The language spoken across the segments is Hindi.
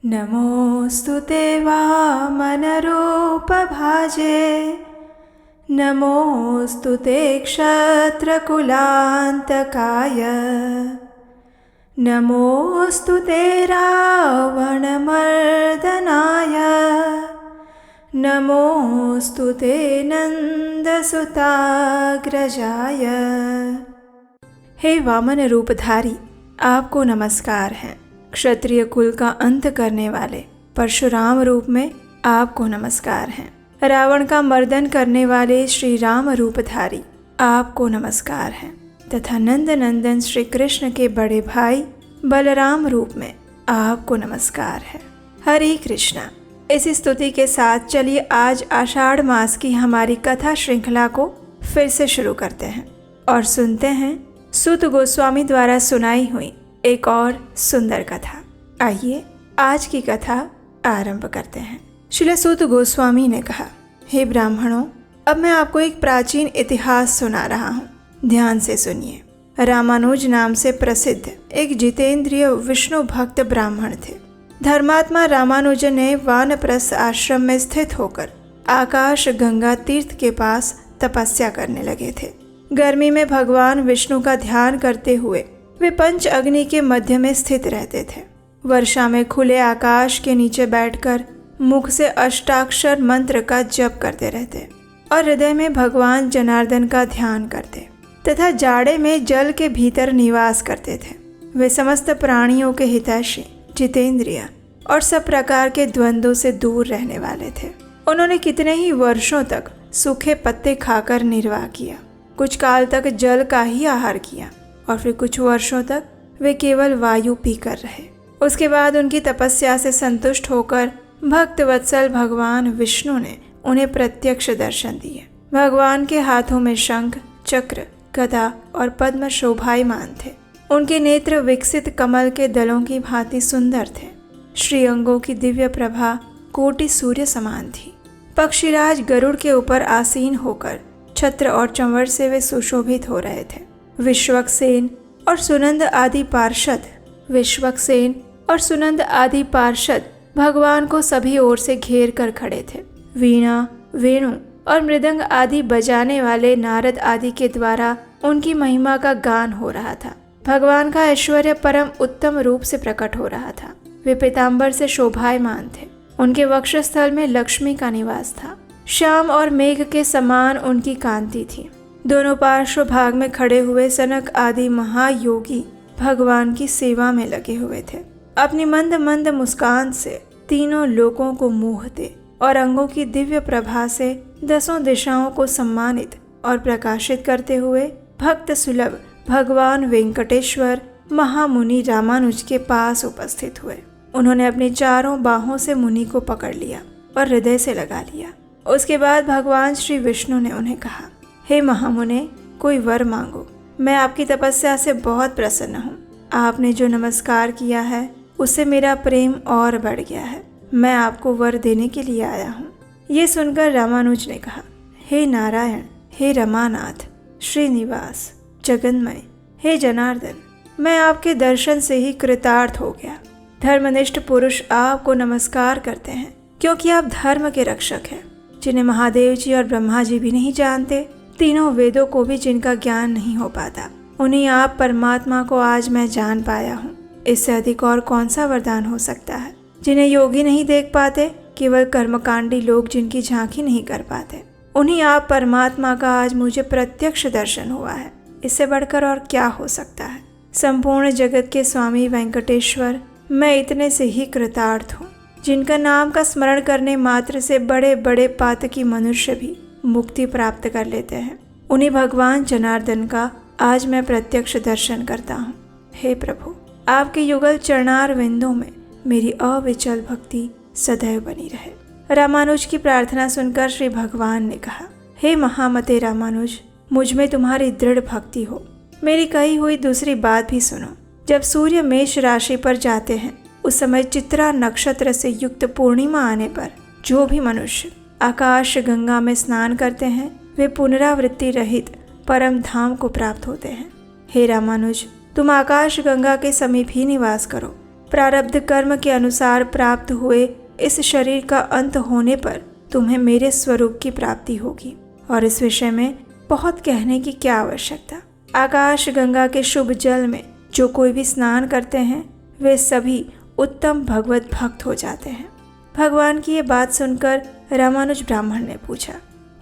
नमोऽस्तु ते वामनरूपभाजे, नमोऽस्तु ते क्षत्रकुलान्तकाय, नमोऽस्तु ते रावणमर्दनाय, नमोऽस्तु ते नंदसुताग्रजाय। हे वामन रूपधारी, आपको नमस्कार है। क्षत्रिय कुल का अंत करने वाले परशुराम रूप में आपको नमस्कार है। रावण का मर्दन करने वाले श्री राम रूपधारी आपको नमस्कार है तथा नंद नंदन श्री कृष्ण के बड़े भाई बलराम रूप में आपको नमस्कार है। हरे कृष्णा। इस स्तुति के साथ चलिए आज आषाढ़ मास की हमारी कथा श्रृंखला को फिर से शुरू करते हैं और सुनते हैं सूत गोस्वामी द्वारा सुनाई हुई एक और सुंदर कथा। आइए आज की कथा आरंभ करते हैं। श्रील सूत गोस्वामी ने कहा, हे ब्राह्मणों, अब मैं आपको एक प्राचीन इतिहास सुना रहा हूँ, ध्यान से सुनिए। रामानुज नाम से प्रसिद्ध एक जितेंद्रिय विष्णु भक्त ब्राह्मण थे। धर्मात्मा रामानुज ने वानप्रस्थ आश्रम में स्थित होकर आकाश गंगा तीर्थ के पास तपस्या करने लगे थे। गर्मी में भगवान विष्णु का ध्यान करते हुए वे पंच अग्नि के मध्य में स्थित रहते थे। वर्षा में खुले आकाश के नीचे बैठकर मुख से अष्टाक्षर मंत्र का जप करते रहते और हृदय में भगवान जनार्दन का ध्यान करते तथा जाड़े में जल के भीतर निवास करते थे। वे समस्त प्राणियों के हितैषी, जितेंद्रिय और सब प्रकार के द्वंद्वों से दूर रहने वाले थे। उन्होंने कितने ही वर्षों तक सूखे पत्ते खाकर निर्वाह किया, कुछ काल तक जल का ही आहार किया और फिर कुछ वर्षों तक वे केवल वायु पीकर रहे। उसके बाद उनकी तपस्या से संतुष्ट होकर भक्त वत्सल भगवान विष्णु ने उन्हें प्रत्यक्ष दर्शन दिए। भगवान के हाथों में शंख, चक्र, गदा और पद्म शोभायमान थे। उनके नेत्र विकसित कमल के दलों की भांति सुंदर थे। श्री अंगों की दिव्य प्रभा कोटि सूर्य समान थी। पक्षीराज गरुड़ के ऊपर आसीन होकर छत्र और चंवर से वे सुशोभित हो रहे थे। विश्वक्सेन और सुनंद आदि पार्षद भगवान को सभी ओर से घेर कर खड़े थे। वीणा, वेणु और मृदंग आदि बजाने वाले नारद आदि के द्वारा उनकी महिमा का गान हो रहा था। भगवान का ऐश्वर्य परम उत्तम रूप से प्रकट हो रहा था। वे पीतांबर से शोभायमान थे। उनके वक्षस्थल में लक्ष्मी का निवास था। श्याम और मेघ के समान उनकी कांति थी। दोनों पार्श्व भाग में खड़े हुए सनक आदि महायोगी भगवान की सेवा में लगे हुए थे। अपनी मंद मंद मुस्कान से तीनों लोकों को मोहते और अंगों की दिव्य प्रभा से दसों दिशाओं को सम्मानित और प्रकाशित करते हुए भक्त सुलभ भगवान वेंकटेश्वर महामुनि रामानुज के पास उपस्थित हुए। उन्होंने अपनी चारों बाहों से मुनि को पकड़ लिया और हृदय से लगा लिया। उसके बाद भगवान श्री विष्णु ने उन्हें कहा, हे महामुने, कोई वर मांगो। मैं आपकी तपस्या से बहुत प्रसन्न हूँ। आपने जो नमस्कार किया है उससे मेरा प्रेम और बढ़ गया है। मैं आपको वर देने के लिए आया हूँ। ये सुनकर रामानुज ने कहा, हे नारायण, हे रमानाथ, श्रीनिवास, जगन्मय, हे जनार्दन, मैं आपके दर्शन से ही कृतार्थ हो गया। धर्मनिष्ठ पुरुष आपको नमस्कार करते हैं क्योंकि आप धर्म के रक्षक हैं, जिन्हें महादेव जी और ब्रह्मा जी भी नहीं जानते, तीनों वेदों को भी जिनका ज्ञान नहीं हो पाता, उन्हीं आप परमात्मा को आज मैं जान पाया हूँ। इससे अधिक और कौन सा वरदान हो सकता है। जिन्हें योगी नहीं देख पाते, केवल कर्मकांडी लोग जिनकी झांकी नहीं कर पाते, उन्हीं आप परमात्मा का आज मुझे प्रत्यक्ष दर्शन हुआ है। इससे बढ़कर और क्या हो सकता है। संपूर्ण जगत के स्वामी वेंकटेश्वर, मैं इतने से ही कृतार्थ हूँ, जिनका नाम का स्मरण करने मात्र से बड़े बड़े पातकी मनुष्य भी मुक्ति प्राप्त कर लेते हैं। उन्हीं भगवान जनार्दन का आज मैं प्रत्यक्ष दर्शन करता हूँ। हे प्रभु, आपके युगल चरणार विंदों में मेरी अविचल भक्ति सदैव बनी रहे। रामानुज की प्रार्थना सुनकर श्री भगवान ने कहा, हे महामते रामानुज, मुझ में तुम्हारी दृढ़ भक्ति हो। मेरी कही हुई दूसरी बात भी सुनो। जब सूर्य मेष राशि पर जाते हैं, उस समय चित्रा नक्षत्र से युक्त पूर्णिमा आने पर जो भी मनुष्य आकाश गंगा में स्नान करते हैं, वे पुनरावृत्ति रहित परम धाम को प्राप्त होते हैं। हे रामानुज, तुम आकाश गंगा के समीप ही निवास करो। प्रारब्ध कर्म के अनुसार प्राप्त हुए इस शरीर का अंत होने पर तुम्हें मेरे स्वरूप की प्राप्ति होगी। और इस विषय में बहुत कहने की क्या आवश्यकता। आकाश गंगा के शुभ जल में जो कोई भी स्नान करते हैं वे सभी उत्तम भगवत भक्त हो जाते हैं। भगवान की ये बात सुनकर रामानुज ब्राह्मण ने पूछा,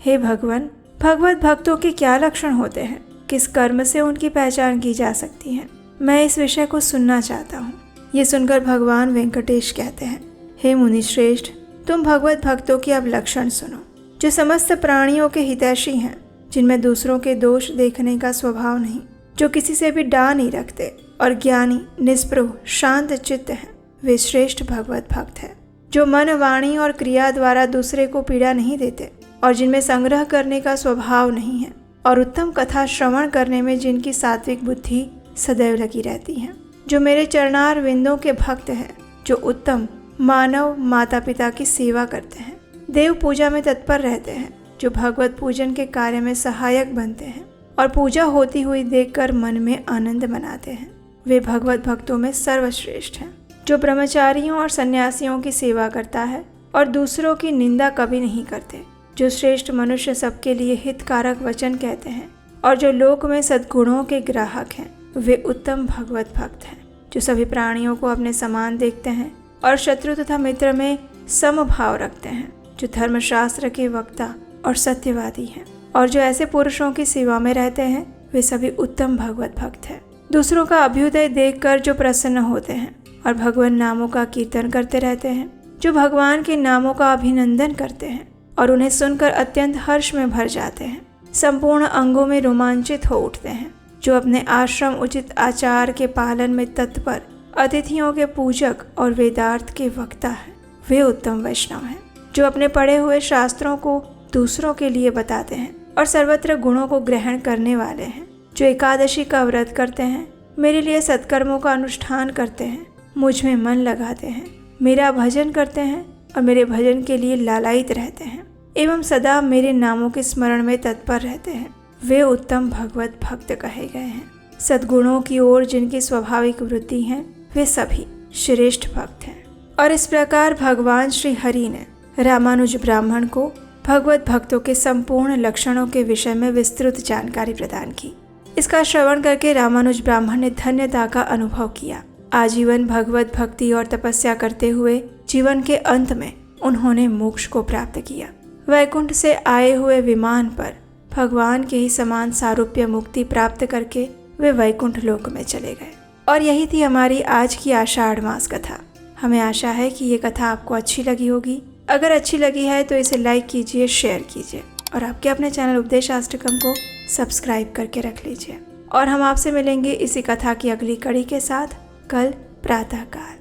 हे भगवान, भगवत भक्तों के क्या लक्षण होते हैं? किस कर्म से उनकी पहचान की जा सकती है? मैं इस विषय को सुनना चाहता हूँ। ये सुनकर भगवान वेंकटेश कहते हैं, हे मुनि श्रेष्ठ, तुम भगवत भक्तों की अब लक्षण सुनो। जो समस्त प्राणियों के हितैषी हैं, जिनमें दूसरों के दोष देखने का स्वभाव नहीं, जो किसी से भी डा नहीं रखते और ज्ञानी, निस्पृह, शांत चित्त हैं, वे श्रेष्ठ भगवत भक्त हैं। जो मन, वाणी और क्रिया द्वारा दूसरे को पीड़ा नहीं देते और जिनमें संग्रह करने का स्वभाव नहीं है और उत्तम कथा श्रवण करने में जिनकी सात्विक बुद्धि सदैव लगी रहती है। जो मेरे चरणार विंदों के भक्त हैं, जो उत्तम मानव माता पिता की सेवा करते हैं, देव पूजा में तत्पर रहते हैं, जो भगवत पूजन के कार्य में सहायक बनते हैं और पूजा होती हुई देखकर मन में आनंद मनाते हैं, वे भगवत भक्तों में सर्वश्रेष्ठ हैं। जो ब्रह्मचारियों और सन्यासियों की सेवा करता है और दूसरों की निंदा कभी नहीं करते, जो श्रेष्ठ मनुष्य सबके लिए हितकारक वचन कहते हैं और जो लोक में सद्गुणों के ग्राहक हैं, वे उत्तम भगवत भक्त हैं। जो सभी प्राणियों को अपने समान देखते हैं और शत्रु तथा मित्र में समभाव रखते हैं, जो धर्मशास्त्र के वक्ता और सत्यवादी हैं और जो ऐसे पुरुषों की सेवा में रहते हैं, वे सभी उत्तम भगवत भक्त हैं। दूसरों का अभ्युदय देखकर जो प्रसन्न होते हैं और भगवान नामों का कीर्तन करते रहते हैं, जो भगवान के नामों का अभिनंदन करते हैं और उन्हें सुनकर अत्यंत हर्ष में भर जाते हैं, संपूर्ण अंगों में रोमांचित हो उठते हैं, जो अपने आश्रम उचित आचार के पालन में तत्पर, अतिथियों के पूजक और वेदार्थ के वक्ता हैं, वे उत्तम वैष्णव हैं। जो अपने पढ़े हुए शास्त्रों को दूसरों के लिए बताते हैं और सर्वत्र गुणों को ग्रहण करने वाले हैं, जो एकादशी का व्रत करते हैं, मेरे लिए सत्कर्मों का अनुष्ठान करते हैं, मुझ में मन लगाते हैं, मेरा भजन करते हैं और मेरे भजन के लिए लालायित रहते हैं एवं सदा मेरे नामों के स्मरण में तत्पर रहते हैं, वे उत्तम भगवत भक्त कहे गए हैं। सद्गुणों की ओर जिनकी स्वाभाविक वृत्ति है, वे सभी श्रेष्ठ भक्त हैं। और इस प्रकार भगवान श्री हरि ने रामानुज ब्राह्मण को भगवत भक्तों के संपूर्ण लक्षणों के विषय में विस्तृत जानकारी प्रदान की। इसका श्रवण करके रामानुज ब्राह्मण ने धन्यता का अनुभव किया। आजीवन भगवत भक्ति और तपस्या करते हुए जीवन के अंत में उन्होंने मोक्ष को प्राप्त किया। वैकुंठ से आए हुए विमान पर भगवान के ही समान सारूप्य मुक्ति प्राप्त करके वे वैकुंठ लोक में चले गए। और यही थी हमारी आज की आषाढ़ मास कथा। हमें आशा है कि ये कथा आपको अच्छी लगी होगी। अगर अच्छी लगी है तो इसे लाइक कीजिए, शेयर कीजिए और आपके अपने चैनल उपदेशाष्टकम को सब्सक्राइब करके रख लीजिए। और हम आपसे मिलेंगे इसी कथा की अगली कड़ी के साथ कल प्रातःकाल।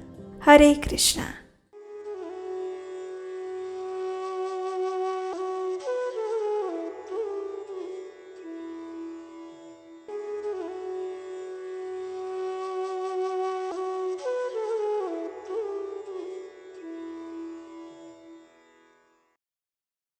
हरे कृष्णा।